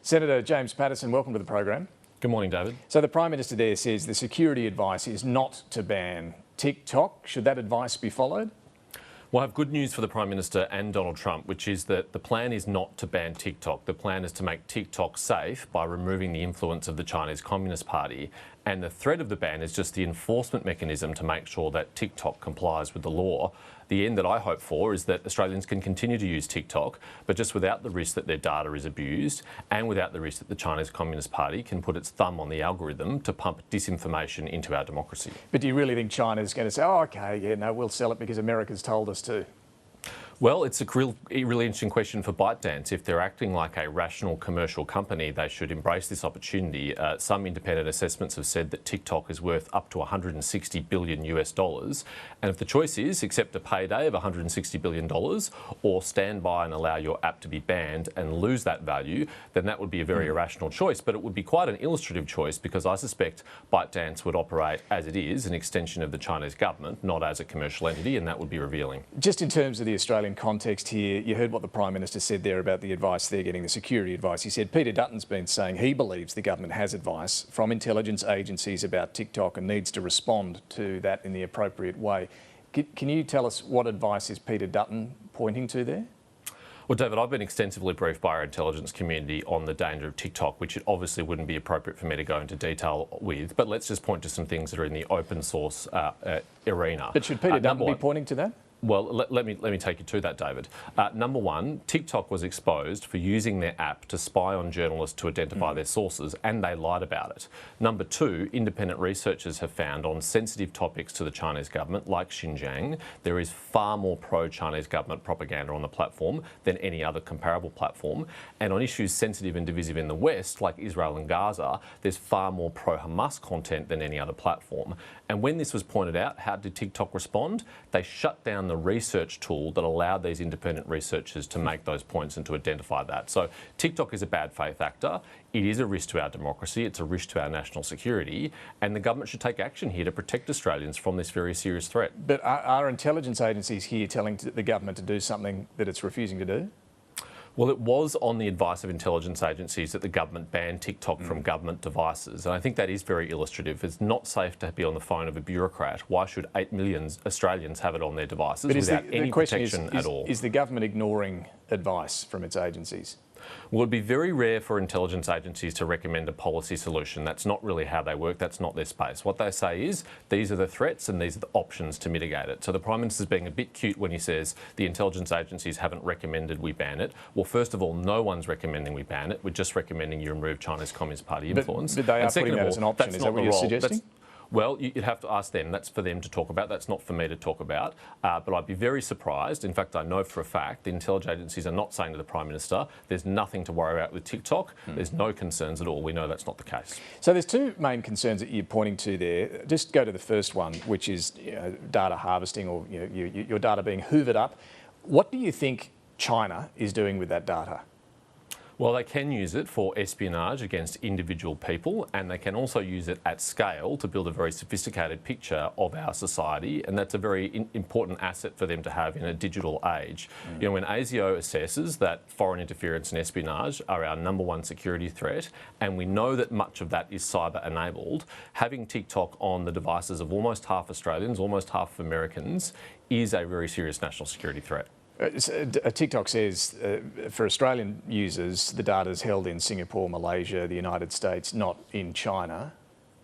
Senator James Paterson, welcome to the program. Good morning, David. So the Prime Minister there says the security advice is not to ban TikTok. Should that advice be followed? Well, I have good news for the Prime Minister and Donald Trump, which is that the plan is not to ban TikTok. The plan is to make TikTok safe by removing the influence of the Chinese Communist Party. And the threat of the ban is just the enforcement mechanism to make sure that TikTok complies with the law. The end that I hope for is that Australians can continue to use TikTok, but just without the risk that their data is abused and without the risk that the Chinese Communist Party can put its thumb on the algorithm to pump disinformation into our democracy. But do you really think China's going to say, oh, OK, yeah, no, we'll sell it because America's told us to? Well, it's a really interesting question for ByteDance. If they're acting like a rational commercial company, they should embrace this opportunity. Some independent assessments have said that TikTok is worth up to $160 billion US. And if the choice is accept a payday of $160 billion or stand by and allow your app to be banned and lose that value, then that would be a very irrational choice. But it would be quite an illustrative choice because I suspect ByteDance would operate as it is, an extension of the Chinese government, not as a commercial entity, and that would be revealing. Just in terms of the Australian context here, you heard what the Prime Minister said there about the advice they're getting, the security advice. He said Peter Dutton's been saying he believes the government has advice from intelligence agencies about TikTok and needs to respond to that in the appropriate way. Can you tell us what advice is Peter Dutton pointing to there? Well, David, I've been extensively briefed by our intelligence community on the danger of TikTok, which it obviously wouldn't be appropriate for me to go into detail with, but let's just point to some things that are in the open source arena. But should Peter Dutton be pointing to that? Well, let me take you to that, David. Number one, TikTok was exposed for using their app to spy on journalists to identify their sources, and they lied about it. Number two, independent researchers have found on sensitive topics to the Chinese government, like Xinjiang, there is far more pro-Chinese government propaganda on the platform than any other comparable platform. And on issues sensitive and divisive in the West, like Israel and Gaza, there's far more pro-Hamas content than any other platform. And when this was pointed out, how did TikTok respond? They shut down the research tool that allowed these independent researchers to make those points and to identify that. So TikTok is a bad faith actor. It is a risk to our democracy. It's a risk to our national security. And the government should take action here to protect Australians from this very serious threat. But are intelligence agencies here telling the government to do something that it's refusing to do? Well, it was on the advice of intelligence agencies that the government banned TikTok from government devices. And I think that is very illustrative. It's not safe to be on the phone of a bureaucrat. Why should 8 million Australians have it on their devices without any protection at all? Is the government ignoring advice from its agencies? Well, it'd be very rare for intelligence agencies to recommend a policy solution. That's not really how they work. That's not their space. What they say is, these are the threats and these are the options to mitigate it. So the Prime Minister's being a bit cute when he says the intelligence agencies haven't recommended we ban it. Well, first of all, no one's recommending we ban it. We're just recommending you remove Chinese Communist Party influence. But they are putting that as an option. Is that what you're suggesting? Well, you'd have to ask them. That's for them to talk about. That's not for me to talk about. But I'd be very surprised. In fact, I know for a fact the intelligence agencies are not saying to the Prime Minister, there's nothing to worry about with TikTok. There's no concerns at all. We know that's not the case. So there's two main concerns that you're pointing to there. Just go to the first one, which is data harvesting or your data being hoovered up. What do you think China is doing with that data? Well, they can use it for espionage against individual people, and they can also use it at scale to build a very sophisticated picture of our society, and that's a very important asset for them to have in a digital age. You know, when ASIO assesses that foreign interference and espionage are our #1 security threat, and we know that much of that is cyber-enabled, having TikTok on the devices of almost half Australians, almost half Americans, is a very serious national security threat. TikTok says for Australian users, the data is held in Singapore, Malaysia, the United States, not in China.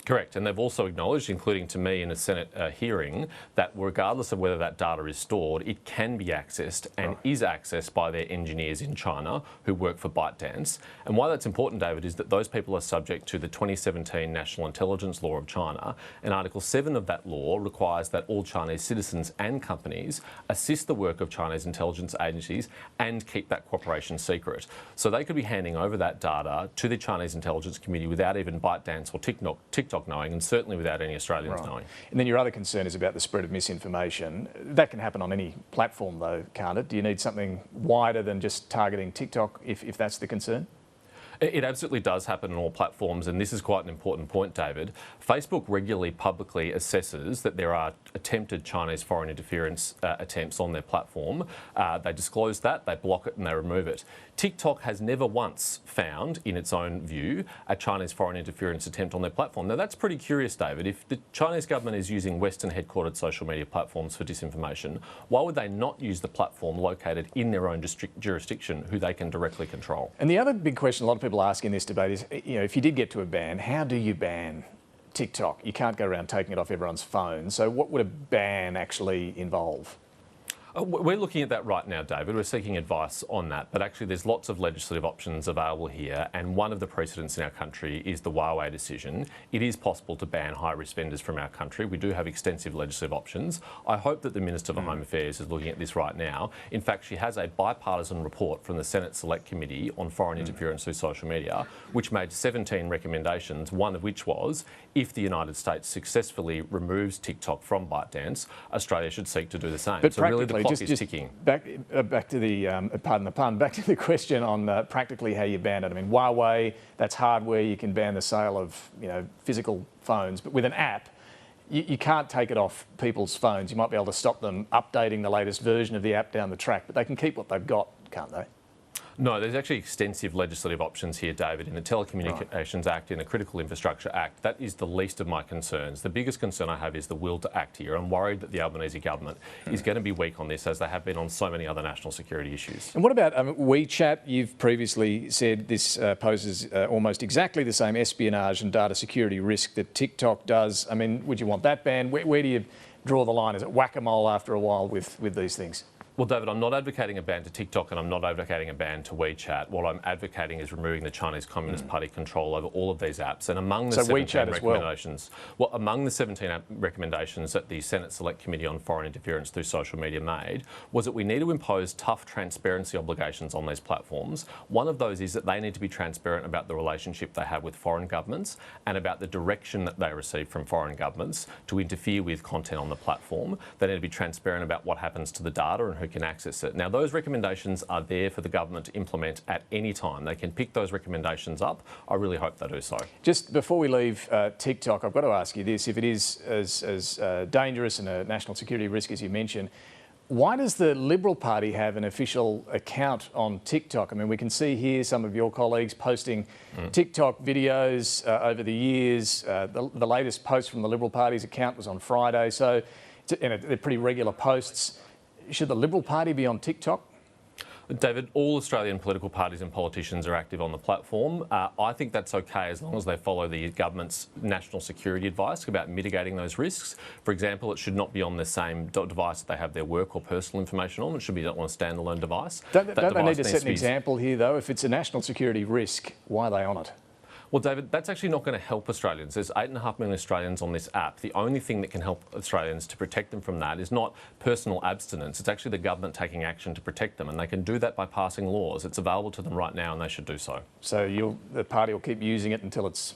Correct, and they've also acknowledged, including to me in a Senate hearing, that regardless of whether that data is stored, it can be accessed and is accessed by their engineers in China who work for ByteDance. And why that's important, David, is that those people are subject to the 2017 National Intelligence Law of China, and Article 7 of that law requires that all Chinese citizens and companies assist the work of Chinese intelligence agencies and keep that cooperation secret. So they could be handing over that data to the Chinese intelligence community without even ByteDance or TikTok knowing, and certainly without any Australians knowing. And then your other concern is about the spread of misinformation. That can happen on any platform though, can't it? Do you need something wider than just targeting TikTok if that's the concern? It absolutely does happen on all platforms, and this is quite an important point, David. Facebook regularly publicly assesses that there are attempted Chinese foreign interference attempts on their platform. They disclose that, they block it and they remove it. TikTok has never once found, in its own view, a Chinese foreign interference attempt on their platform. Now that's pretty curious, David. If the Chinese government is using Western headquartered social media platforms for disinformation, why would they not use the platform located in their own jurisdiction, who they can directly control? And the other big question a lot of people ask in this debate is, if you did get to a ban, how do you ban TikTok? You can't go around taking it off everyone's phone. So what would a ban actually involve? We're looking at that right now, David. We're seeking advice on that, but actually there's lots of legislative options available here, and one of the precedents in our country is the Huawei decision. It is possible to ban high-risk vendors from our country. We do have extensive legislative options. I hope that the Minister for Home Affairs is looking at this right now. In fact, she has a bipartisan report from the Senate Select Committee on Foreign Interference through Social Media, which made 17 recommendations, one of which was, if the United States successfully removes TikTok from ByteDance, Australia should seek to do the same. But so really the clock is ticking. Back to the, pardon the pun, back to the question on practically how you ban it. I mean, Huawei, that's hardware, you can ban the sale of physical phones, but with an app, you can't take it off people's phones. You might be able to stop them updating the latest version of the app down the track, but they can keep what they've got, can't they? No, there's actually extensive legislative options here, David, in the Telecommunications Act, in the Critical Infrastructure Act. That is the least of my concerns. The biggest concern I have is the will to act here. I'm worried that the Albanese government is going to be weak on this, as they have been on so many other national security issues. And what about WeChat? You've previously said this poses almost exactly the same espionage and data security risk that TikTok does. I mean, would you want that banned? Where do you draw the line? Is it whack-a-mole after a while with these things? Well, David, I'm not advocating a ban to TikTok and I'm not advocating a ban to WeChat. What I'm advocating is removing the Chinese Communist Party control over all of these apps. And among the 17 recommendations, among the 17 recommendations that the Senate Select Committee on Foreign Interference through Social Media made was that we need to impose tough transparency obligations on these platforms. One of those is that they need to be transparent about the relationship they have with foreign governments and about the direction that they receive from foreign governments to interfere with content on the platform. They need to be transparent about what happens to the data and who can access it. Now, those recommendations are there for the government to implement at any time. They can pick those recommendations up. I really hope they do so. Just before we leave TikTok, I've got to ask you this. If it is as dangerous and a national security risk as you mentioned, why does the Liberal Party have an official account on TikTok? I mean, we can see here some of your colleagues posting TikTok videos over the years. The latest post from the Liberal Party's account was on Friday, so they're pretty regular posts. Should the Liberal Party be on TikTok? David, all Australian political parties and politicians are active on the platform. I think that's okay as long as they follow the government's national security advice about mitigating those risks. For example, it should not be on the same device that they have their work or personal information on. It should be on a standalone device. Don't they need to set an example here, though? If it's a national security risk, why are they on it? Well, David, that's actually not going to help Australians. There's 8.5 million Australians on this app. The only thing that can help Australians to protect them from that is not personal abstinence. It's actually the government taking action to protect them, and they can do that by passing laws. It's available to them right now, and they should do so. So the party will keep using it until it's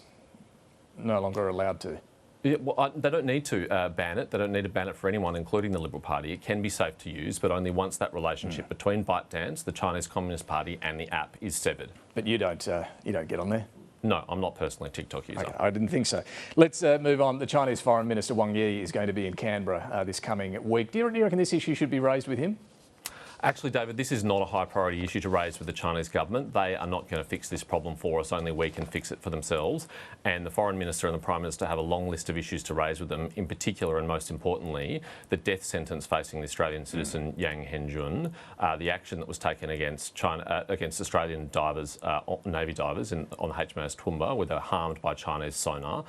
no longer allowed to? Yeah, well, they don't need to ban it. They don't need to ban it for anyone, including the Liberal Party. It can be safe to use, but only once that relationship between ByteDance, the Chinese Communist Party, and the app is severed. But you don't get on there? No, I'm not personally a TikTok user. Okay, I didn't think so. Let's move on. The Chinese Foreign Minister Wang Yi is going to be in Canberra this coming week. Do you reckon this issue should be raised with him? Actually, David, this is not a high priority issue to raise with the Chinese government. They are not going to fix this problem for us. Only we can fix it for themselves. And the Foreign Minister and the Prime Minister have a long list of issues to raise with them, in particular and most importantly, the death sentence facing the Australian citizen Yang Henjun, the action that was taken against against Australian divers, Navy divers on HMAS Toowoomba, where they were harmed by Chinese sonar.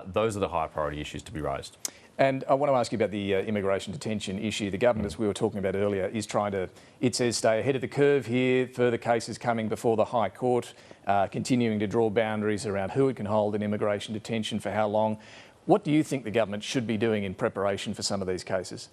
Those are the high priority issues to be raised. And I want to ask you about the immigration detention issue. The government, as we were talking about earlier, is trying to, it says, stay ahead of the curve here. Further cases coming before the High Court, continuing to draw boundaries around who it can hold in immigration detention for how long. What do you think the government should be doing in preparation for some of these cases?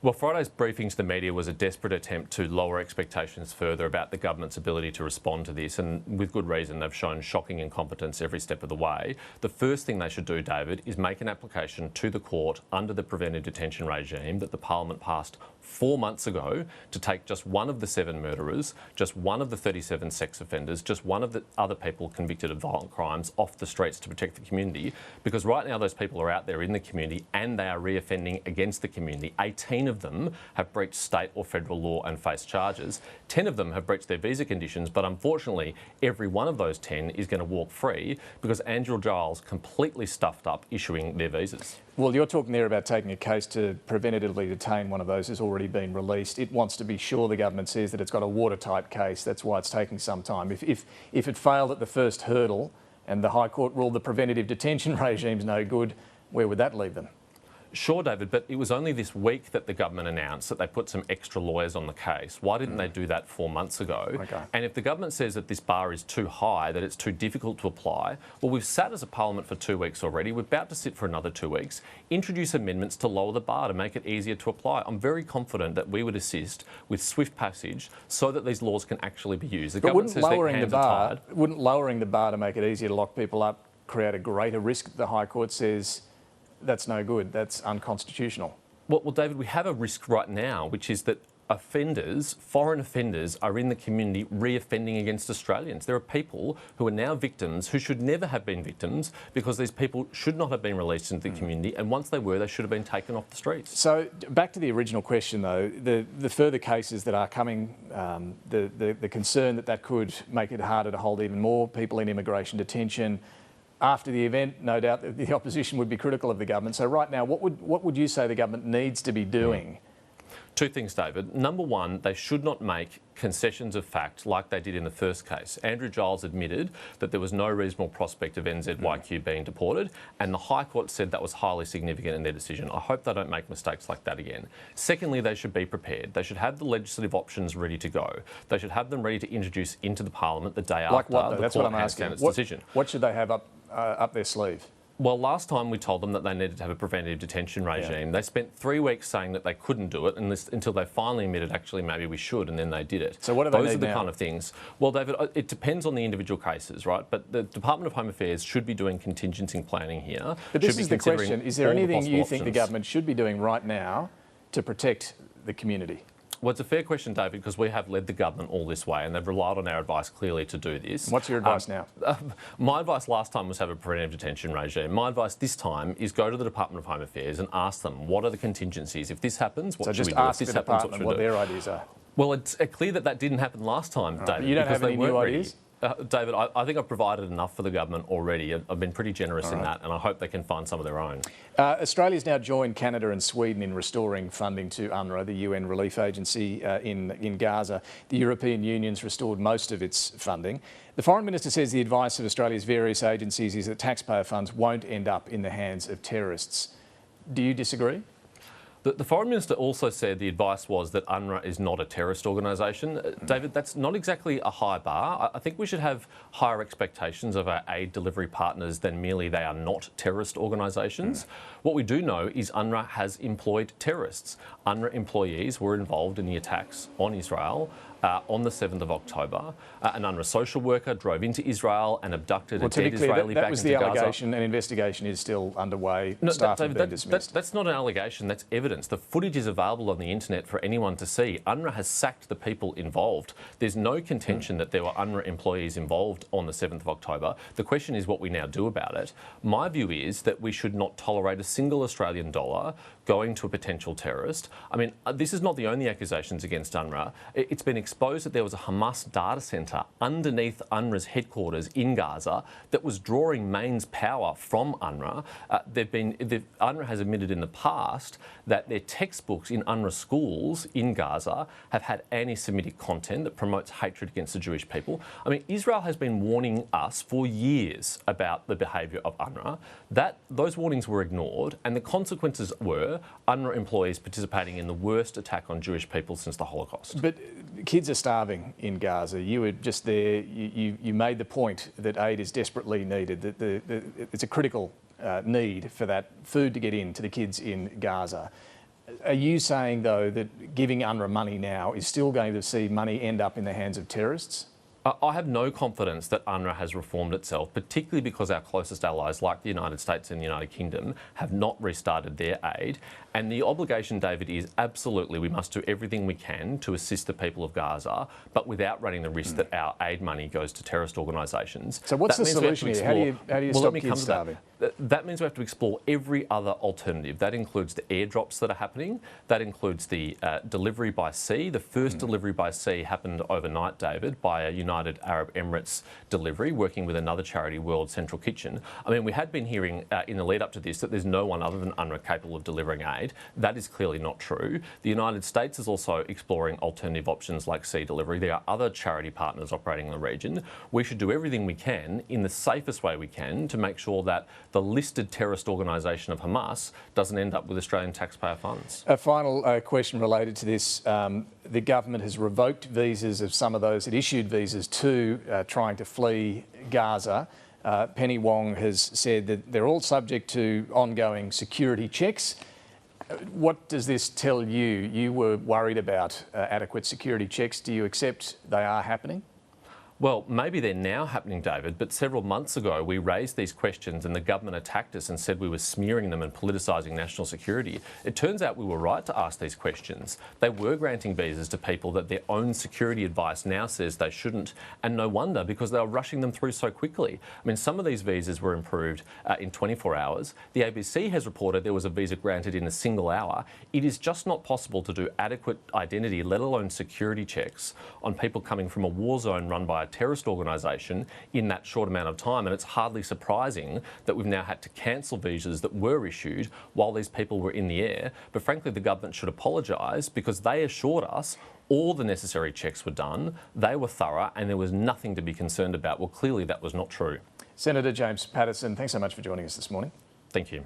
Well, Friday's briefing to the media was a desperate attempt to lower expectations further about the government's ability to respond to this, and with good reason. They've shown shocking incompetence every step of the way. The first thing they should do, David, is make an application to the court under the preventive detention regime that the Parliament passed 4 months ago to take just one of the 7 murderers, just one of the 37 sex offenders, just one of the other people convicted of violent crimes off the streets to protect the community. Because right now those people are out there in the community and they are reoffending against the community. 18 of them have breached state or federal law and face charges. 10 of them have breached their visa conditions, but unfortunately every one of those 10 is going to walk free because Andrew Giles completely stuffed up issuing their visas. Well, you're talking there about taking a case to preventatively detain one of those who's already been released. It wants to be sure, the government says, that it's got a watertight case. That's why it's taking some time. If it failed at the first hurdle and the High Court ruled the preventative detention regime's no good, where would that leave them? Sure, David, but it was only this week that the government announced that they put some extra lawyers on the case. Why didn't they do that 4 months ago? Okay. And if the government says that this bar is too high, that it's too difficult to apply, well, we've sat as a parliament for 2 weeks already. We're about to sit for another 2 weeks. Introduce amendments to lower the bar to make it easier to apply. I'm very confident that we would assist with swift passage so that these laws can actually be used. The government says their hands are tied. Wouldn't lowering the bar to make it easier to lock people up create a greater risk? The High Court says that's no good, that's unconstitutional. Well, David, we have a risk right now, which is that offenders, foreign offenders, are in the community re-offending against Australians. There are people who are now victims who should never have been victims because these people should not have been released into the community, and once they were, they should have been taken off the streets. So back to the original question though, the further cases that are coming, the concern that could make it harder to hold even more people in immigration detention. After the event, no doubt the opposition would be critical of the government. So right now, what would you say the government needs to be doing? 2 things, David. Number one, they should not make concessions of fact like they did in the first case. Andrew Giles admitted that there was no reasonable prospect of NZYQ being deported, and the High Court said that was highly significant in their decision. I hope they don't make mistakes like that again. Secondly, they should be prepared. They should have the legislative options ready to go. They should have them ready to introduce into the Parliament the day like after what, the That's court what I'm hands asking. down its decision. What should they have up their sleeve? Well, last time we told them that they needed to have a preventative detention regime. They spent 3 weeks saying that they couldn't do it until they finally admitted, actually, maybe we should, and then they did it. So what do they need now? Those are the kind of things. Well, David, it depends on the individual cases, right? But the Department of Home Affairs should be doing contingency planning here. But this is the question. Is there anything you think the government should be doing right now to protect the community? Well, it's a fair question, David, because we have led the government all this way and they've relied on our advice clearly to do this. What's your advice now? My advice last time was have a preventive detention regime. My advice this time is go to the Department of Home Affairs and ask them, what are the contingencies? If this happens, what should we do? So just ask the department what their ideas are. Well, it's clear that didn't happen last time, David. But you don't have any new ideas? David, I think I've provided enough for the government already. I've been pretty generous in that, and I hope they can find some of their own. Australia's now joined Canada and Sweden in restoring funding to UNRWA, the UN relief agency in Gaza. The European Union's restored most of its funding. The Foreign Minister says the advice of Australia's various agencies is that taxpayer funds won't end up in the hands of terrorists. Do you disagree? The Foreign Minister also said the advice was that UNRWA is not a terrorist organisation. David, that's not exactly a high bar. I think we should have higher expectations of our aid delivery partners than merely they are not terrorist organisations. What we do know is UNRWA has employed terrorists. UNRWA employees were involved in the attacks on Israel on the 7th of October. An UNRWA social worker drove into Israel and abducted a dead Israeli back into Gaza. That was the allegation. An investigation is still underway. No, Staff have David, been dismissed. That's not an allegation, that's evidence. The footage is available on the internet for anyone to see. UNRWA has sacked the people involved. There's no contention that there were UNRWA employees involved on the 7th of October. The question is what we now do about it. My view is that we should not tolerate a single Australian dollar going to a potential terrorist. I mean, this is not the only accusations against UNRWA. It's been exposed that there was a Hamas data centre underneath UNRWA's headquarters in Gaza that was drawing mains power from UNRWA. UNRWA has admitted in the past that their textbooks in UNRWA schools in Gaza have had anti-Semitic content that promotes hatred against the Jewish people. I mean, Israel has been warning us for years about the behaviour of UNRWA. Those warnings were ignored, and the consequences were UNRWA employees participating in the worst attack on Jewish people since the Holocaust. But kids are starving in Gaza. You were just there. You made the point that aid is desperately needed, that it's a critical need for that food to get in to the kids in Gaza. Are you saying, though, that giving UNRWA money now is still going to see money end up in the hands of terrorists? I have no confidence that UNRWA has reformed itself, particularly because our closest allies, like the United States and the United Kingdom, have not restarted their aid. And the obligation, David, is absolutely we must do everything we can to assist the people of Gaza, but without running the risk that our aid money goes to terrorist organisations. So what's the solution here? How do you stop kids starving? That means we have to explore every other alternative. That includes the airdrops that are happening. That includes the delivery by sea. The first delivery by sea happened overnight, David, by a United Arab Emirates delivery, working with another charity, World Central Kitchen. I mean, we had been hearing in the lead up to this that there's no one other than UNRWA capable of delivering aid. That is clearly not true. The United States is also exploring alternative options like sea delivery. There are other charity partners operating in the region. We should do everything we can in the safest way we can to make sure that the listed terrorist organisation of Hamas doesn't end up with Australian taxpayer funds. A final question related to this. The government has revoked visas of some of those it issued visas to trying to flee Gaza. Penny Wong has said that they're all subject to ongoing security checks. What does this tell you? You were worried about adequate security checks. Do you accept they are happening? Well, maybe they're now happening, David, but several months ago we raised these questions and the government attacked us and said we were smearing them and politicising national security. It turns out we were right to ask these questions. They were granting visas to people that their own security advice now says they shouldn't, and no wonder, because they were rushing them through so quickly. I mean, some of these visas were improved in 24 hours. The ABC has reported there was a visa granted in a single hour. It is just not possible to do adequate identity, let alone security checks, on people coming from a war zone run by a terrorist organisation in that short amount of time, and it's hardly surprising that we've now had to cancel visas that were issued while these people were in the air. But frankly, the government should apologise, because they assured us all the necessary checks were done, they were thorough, and there was nothing to be concerned about. Well, clearly that was not true. Senator James Paterson, thanks so much for joining us this morning. Thank you.